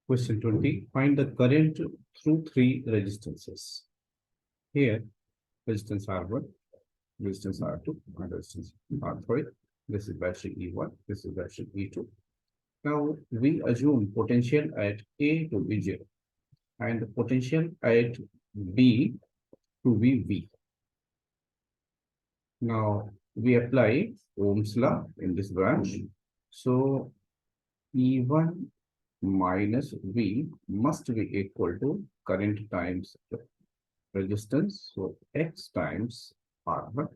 Question 20. Find the current through three resistances. Here, resistance R1, resistance R2, and resistance R3. This is battery E1, this is battery E2. Now, we assume potential at A to be 0 and the potential at B to be V. Now, we apply Ohm's law in this branch. So, E1 minus V must be equal to current times resistance, so X times R1.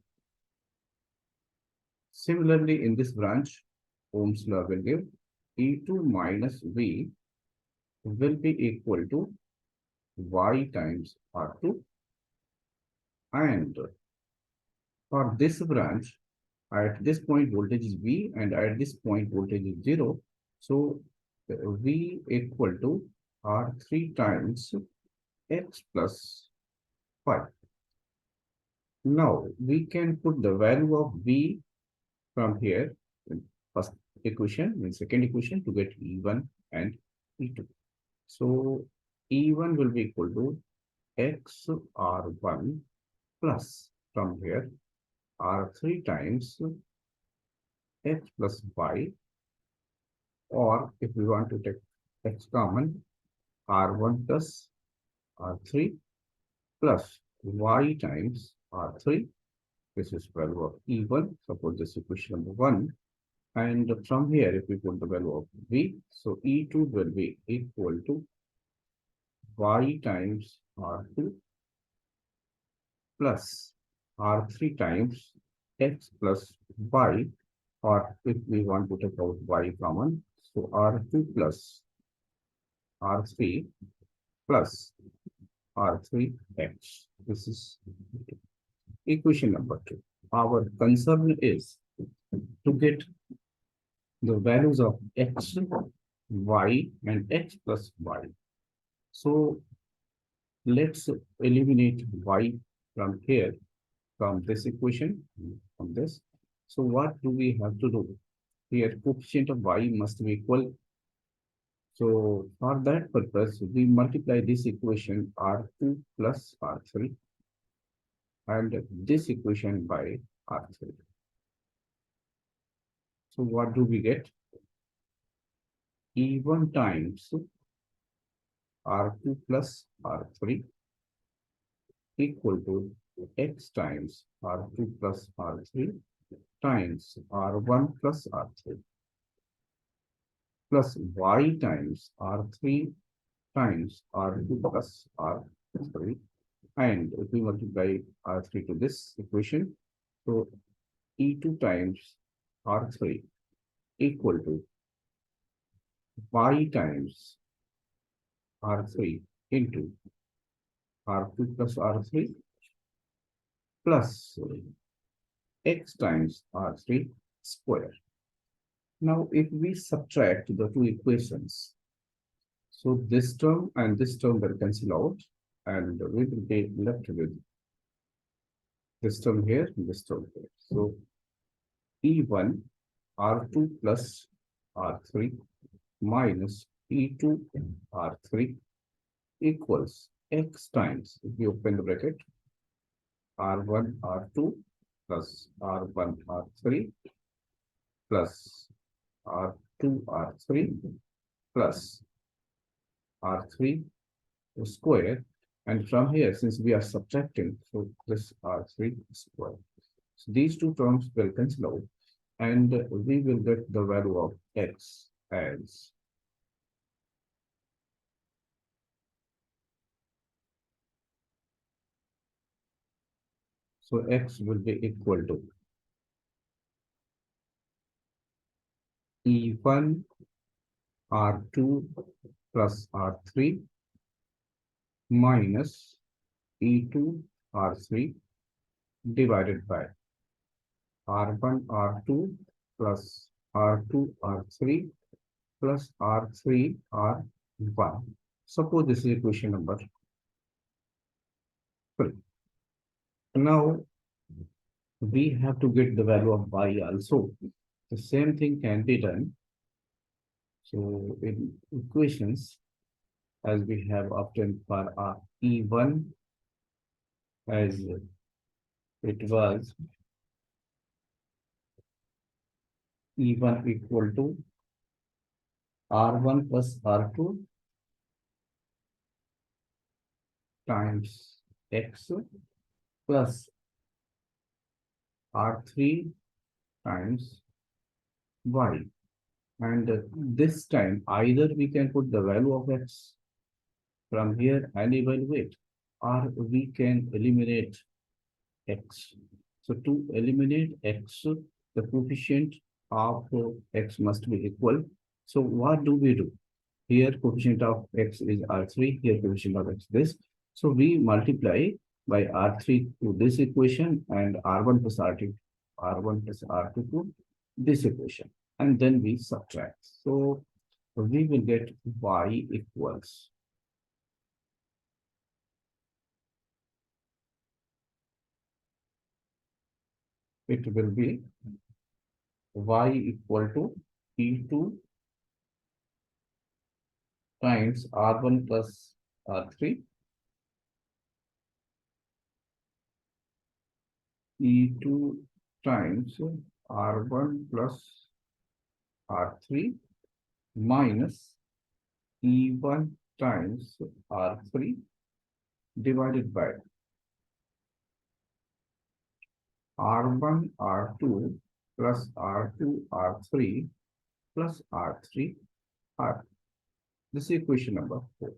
Similarly, in this branch, Ohm's law will give E2 minus V will be equal to Y times R2. And for this branch, at this point voltage is V and at this point voltage is 0. So V equal to R3 times X plus 5. Now we can put the value of V from here in first equation in second equation to get E1 and E2. So E1 will be equal to X R1 plus from here R3 times X plus Y, or if we want to take X common, R1 plus R3 plus Y times R3. This is value of E1. Suppose this equation number 1. And from here, if we put the value of V, so E2 will be equal to Y times R2 plus R3 times X plus Y, or if we want to take out Y common, so R2 plus R3 plus R3X. This is equation number 2. Our concern is to get the values of X, Y, and X plus Y. So let's eliminate Y from here, from this equation, from this. So what do we have to do? Here, coefficient of Y must be equal. So for that purpose, we multiply this equation R2 plus R3 and this equation by R3. So what do we get? E1 times R2 plus R3 equal to X times R2 plus R3 times R1 plus R3 plus Y times R3 times R2 plus R3. And if we multiply R3 to this equation, so E2 times R3 equal to Y times R3 into R2 plus R3 plus X times R3 square. Now, if we subtract the two equations, so this term and this term will cancel out, and we will be left with this term here and this term here. So E1 R2 plus R3 minus E2 R3 equals X times, if you open the bracket, R1 R2 plus R1 R3 plus R2 R3 plus R3 square. And from here, since we are subtracting, so this R3 square. So these two terms will cancel out, and we will get the value of X as so X will be equal to E1 R2 plus R3 minus E2 R3 divided by R1 R2 plus R2 R3 plus R3 R1. Suppose this is equation number 3. Now we have to get the value of Y also. The same thing can be done. So in equations, as we have obtained for our E1 as it was E1 equal to R1 plus R2 times X plus R3 times Y. And this time either we can put the value of X from here and evaluate, or we can eliminate X. So to eliminate X, the coefficient of X must be equal. So what do we do? Here coefficient of X is R3, here coefficient of X this. So we multiply by R3 to this equation and R1 plus R2, R1 plus R2 to this equation. And then we subtract. So we will get Y equals. It will be Y equal to E2 times R1 plus R3, E2 times R1 plus R3 minus E1 times R3 divided by R1 R2 plus R2 R3 plus R3 R. This is equation number 4.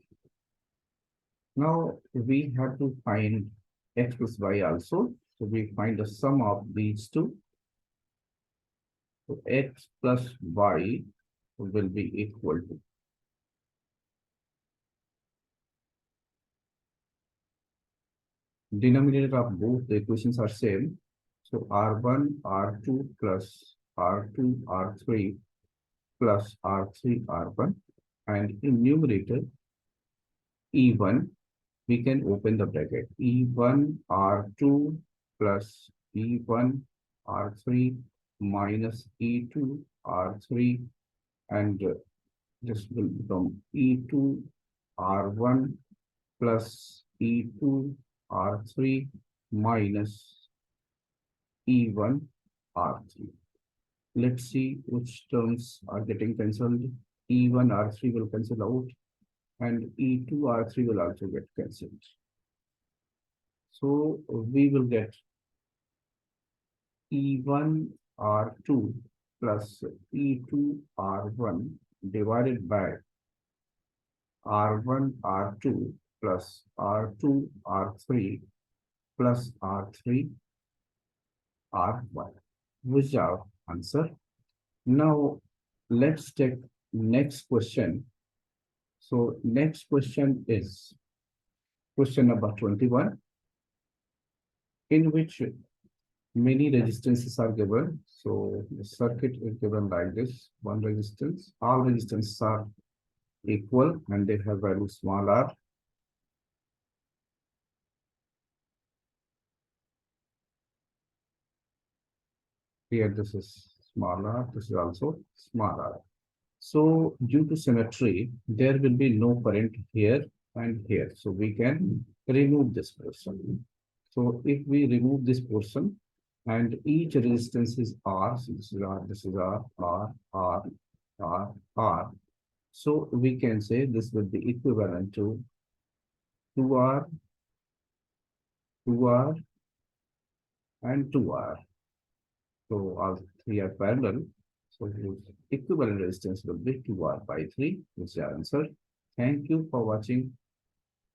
Now we have to find X plus Y also. So we find the sum of these two. So X plus Y will be equal to denominator of both the equations are same. So R1 R2 plus R2 R3 plus R3 R1, and in numerator E1 we can open the bracket E1 R2 plus E1 R3 minus E2 R3, and this will become E2 R1 plus E2 R3 minus E1 R3. Let's see which terms are getting cancelled. E1 R3 will cancel out, and E2 R3 will also get cancelled. So we will get E1 R2 plus E2 R1 divided by R1 R2 plus R2 R3 plus R3 R1, which is our answer. Now let's take next question. So next question is question number 21, in which many resistances are given. So the circuit is given like this: one resistance, all resistances are equal and they have value small r. Here this is small r, this is also small r. So due to symmetry, there will be no current here and here. So we can remove this portion. So if we remove this portion and each resistance is R, so this is R, this is R, R, R, R, R. So we can say this will be equivalent to 2R, 2R, and 2R. So all three are parallel. So the equivalent resistance will be 2R by 3, which is our answer. Thank you for watching.